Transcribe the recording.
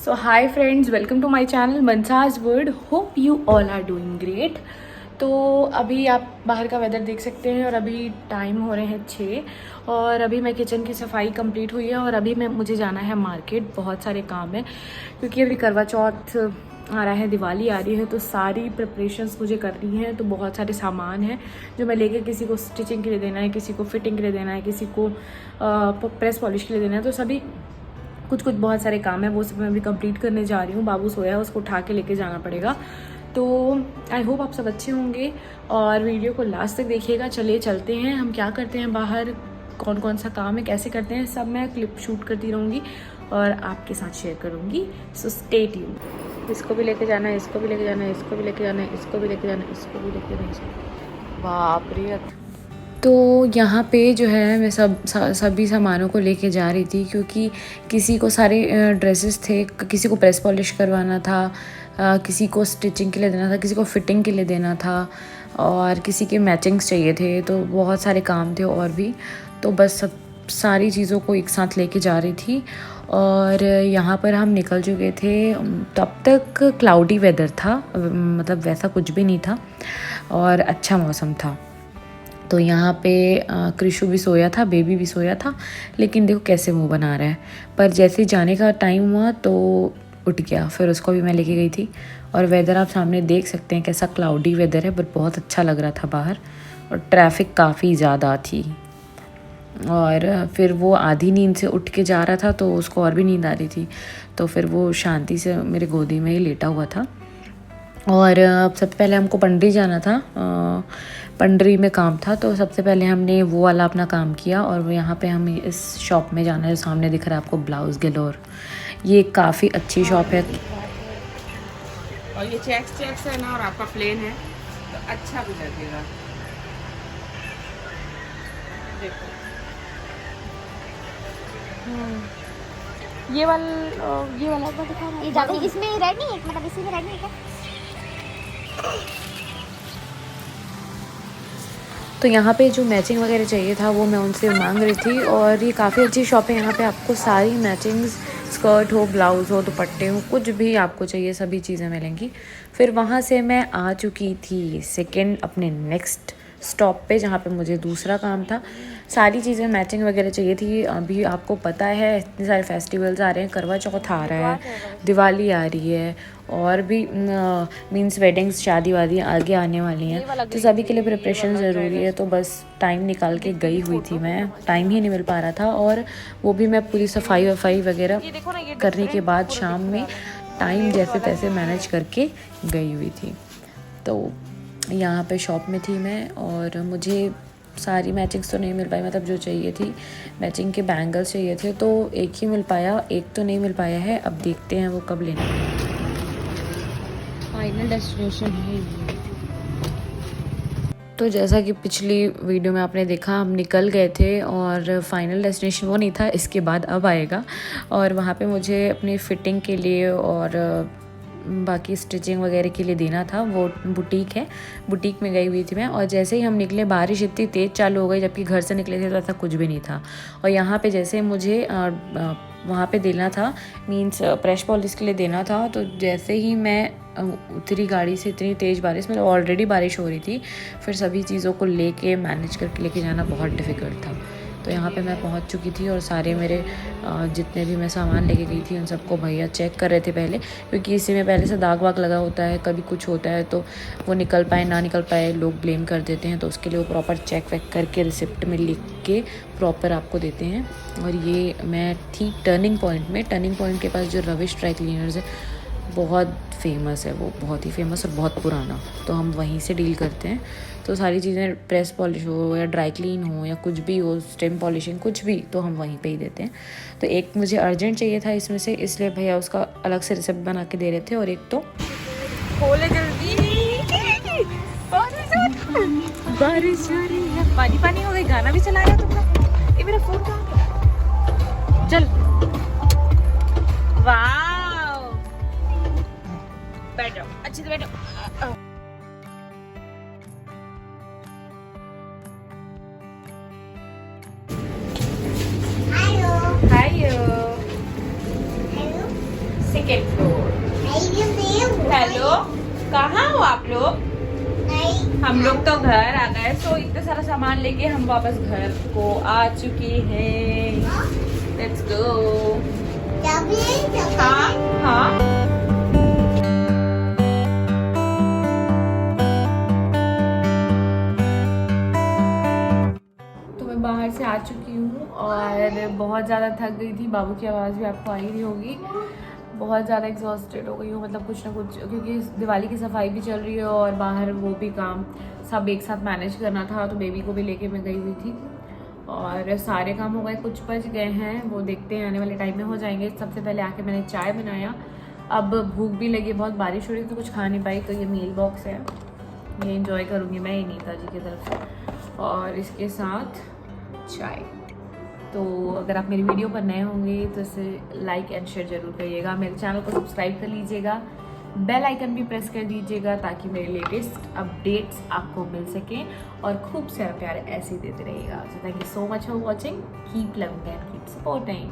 So hi friends, welcome to my channel Mansa's world. Hope you all are doing great. तो अभी आप बाहर का वेदर देख सकते हैं और अभी टाइम हो रहे हैं 6 और अभी मैं किचन की सफाई कंप्लीट हुई है और अभी मुझे जाना है मार्केट। बहुत सारे काम है क्योंकि अभी करवा चौथ आ रहा है, दिवाली आ रही है, तो सारी प्रिपरेशंस मुझे करनी है। तो बहुत सारे सामान हैं जो मैं लेके किसी को स्टिचिंग के लिए देना है, किसी को फिटिंग के लिए देना है, किसी को प्रेस पॉलिश के लिए देना है। तो सभी कुछ बहुत सारे काम है, वो सब मैं अभी कंप्लीट करने जा रही हूँ। बाबू सोया है, उसको उठा के लेके जाना पड़ेगा। तो आई होप आप सब अच्छे होंगे और वीडियो को लास्ट तक देखिएगा। चलिए चलते हैं, हम क्या करते हैं बाहर, कौन कौन सा काम है, कैसे करते हैं, सब मैं क्लिप शूट करती रहूँगी और आपके साथ शेयर करूँगी। So stay tuned. इसको भी लेके जाना है, इसको भी लेके जाना है, इसको भी लेके जाना है, इसको भी लेके जाना है, इसको भी लेके जाना है। बाप रे। तो यहाँ पे जो है मैं सभी सामानों को लेके जा रही थी क्योंकि किसी को सारे ड्रेसेस थे, किसी को प्रेस पॉलिश करवाना था, किसी को स्टिचिंग के लिए देना था, किसी को फिटिंग के लिए देना था और किसी के मैचिंग्स चाहिए थे। तो बहुत सारे काम थे और भी, तो बस सब सारी चीज़ों को एक साथ लेके जा रही थी। और यहाँ पर हम निकल चुके थे, तब तक क्लाउडी वेदर था, मतलब वैसा कुछ भी नहीं था और अच्छा मौसम था। तो यहाँ पे कृषु भी सोया था, बेबी भी सोया था, लेकिन देखो कैसे मुंह बना रहा है। पर जैसे जाने का टाइम हुआ तो उठ गया, फिर उसको भी मैं लेके गई थी। और वेदर आप सामने देख सकते हैं कैसा क्लाउडी वेदर है, पर बहुत अच्छा लग रहा था बाहर और ट्रैफिक काफ़ी ज़्यादा थी। और फिर वो आधी नींद से उठ के जा रहा था तो उसको और भी नींद आ रही थी, तो फिर वो शांति से मेरे गोदी में ही लेटा हुआ था। और सबसे पहले हमको पंडरी जाना था, पंडरी में काम था, तो सबसे पहले हमने वो वाला अपना काम किया। और यहाँ पे हम इस शॉप में जाना है जो सामने दिख रहा है आपको, ब्लाउज गैलोर। ये काफ़ी अच्छी शॉप है और ये चेक्स है ना, और आपका प्लेन है तो अच्छा भी लगेगा। देखो ये वाला दिखा रहा है। ये ज़्यादा इसमें रेड नहीं है, मतलब इसी में रेड नहीं है क्या? तो यहाँ पे जो मैचिंग वगैरह चाहिए था वो मैं उनसे मांग रही थी। और ये काफ़ी अच्छी शॉप है, यहाँ पे आपको सारी मैचिंग्स, स्कर्ट हो, ब्लाउज़ हो, दुपट्टे हो, कुछ भी आपको चाहिए सभी चीज़ें मिलेंगी। फिर वहाँ से मैं आ चुकी थी सेकंड अपने नेक्स्ट स्टॉप पे, जहाँ पे मुझे दूसरा काम था। सारी चीज़ें मैचिंग वगैरह चाहिए थी। अभी आपको पता है इतने सारे फेस्टिवल्स आ रहे हैं, करवा चौथ आ रहा है, दिवाली आ रही है और भी मीन्स वेडिंग्स, शादी वादी आगे आने वाली हैं, तो सभी के लिए प्रिपरेशन ज़रूरी है। तो बस टाइम निकाल के गई हुई थी मैं, टाइम ही नहीं मिल पा रहा था। और वो भी मैं पूरी सफाई वफाई वगैरह करने के बाद शाम में टाइम जैसे तैसे मैनेज करके गई हुई थी। तो यहाँ पे शॉप में थी मैं और मुझे सारी मैचिंग्स तो नहीं मिल पाई, मतलब जो चाहिए थी मैचिंग के बैंगल्स चाहिए थे तो एक ही मिल पाया, एक तो नहीं मिल पाया है। अब देखते हैं वो कब लेना है। फाइनल डेस्टिनेशन है ये। तो जैसा कि पिछली वीडियो में आपने देखा, हम निकल गए थे और फाइनल डेस्टिनेशन वो नहीं था, इसके बाद अब आएगा। और वहाँ पे मुझे अपनी फ़िटिंग के लिए और बाकी स्टिचिंग वगैरह के लिए देना था। वो बुटीक है, बुटीक में गई हुई थी मैं। और जैसे ही हम निकले बारिश इतनी तेज़ चालू हो गई, जबकि घर से निकले थे तो ऐसा कुछ भी नहीं था। और यहाँ पे जैसे मुझे वहाँ पे देना था, मीन्स प्रेस पॉलिश के लिए देना था, तो जैसे ही मैं उतरी गाड़ी से, इतनी तेज़ बारिश, मतलब ऑलरेडी बारिश हो रही थी, फिर सभी चीज़ों को लेके मैनेज करके लेके जाना बहुत डिफ़िकल्ट था। तो यहाँ पे मैं पहुँच चुकी थी और सारे मेरे जितने भी मैं सामान लेके गई थी उन सबको भैया चेक कर रहे थे पहले, क्योंकि इसी में पहले से दाग वाग लगा होता है, कभी कुछ होता है तो वो निकल पाए ना निकल पाए लोग ब्लेम कर देते हैं। तो उसके लिए वो प्रॉपर चेक वेक करके रिसिप्ट में लिख के प्रॉपर आपको देते हैं। और ये मैं थी टर्निंग पॉइंट में, टर्निंग पॉइंट के पास जो रविश ड्राई क्लीनर्स है, बहुत फेमस है वो, बहुत ही फेमस और बहुत पुराना, तो हम वहीं से डील करते हैं। तो सारी चीज़ें प्रेस पॉलिश हो या ड्राई क्लीन हो या कुछ भी हो, स्टेम पॉलिशिंग कुछ भी, तो हम वहीं पे ही देते हैं। तो एक मुझे अर्जेंट चाहिए था इसमें से, इसलिए भैया उसका अलग से रिसिप्ट बना के दे रहे थे। और एक तो खोले जल्दी, बारिश हो रही है, पानी पानी हो गई, गाना भी चलाया तुमने। ये मेरा फोन कहाँ? चल, वाह, बैठ जाओ अच्छे से, बैठो। हाय, सेकंड लेट्स गो। हेलो, कहाँ हो आप लोग? हम लोग तो घर आ गए, तो इतना सारा सामान लेके हम वापस घर को आ चुके हैं। Let's go. हाँ हाँ। तो मैं बाहर से आ चुकी हूँ और बहुत ज़्यादा थक गई थी। बाबू की आवाज़ भी आपको आ ही रही होगी। बहुत ज़्यादा एग्जॉस्टेड हो गई हूँ, मतलब कुछ ना कुछ, क्योंकि दिवाली की सफाई भी चल रही है और बाहर वो भी काम सब एक साथ मैनेज करना था। तो बेबी को भी लेके मैं गई हुई थी और सारे काम हो गए, कुछ बच गए हैं, वो देखते हैं आने वाले टाइम में हो जाएंगे। सबसे पहले आके मैंने चाय बनाया। अब भूख भी लगी, बहुत बारिश हो रही थी तो कुछ खा नहीं पाई, तो ये मील बॉक्स है, ये इंजॉय करूँगी मैं नीता जी की तरफ से, और इसके साथ चाय। तो अगर आप मेरी वीडियो पर नए होंगे तो इसे लाइक एंड शेयर जरूर करिएगा, मेरे चैनल को सब्सक्राइब कर लीजिएगा, बेल आइकन भी प्रेस कर दीजिएगा ताकि मेरे लेटेस्ट अपडेट्स आपको मिल सकें और खूब सारा प्यार ऐसे ही देते रहिएगा। So thank you so much for watching, keep loving and keep supporting.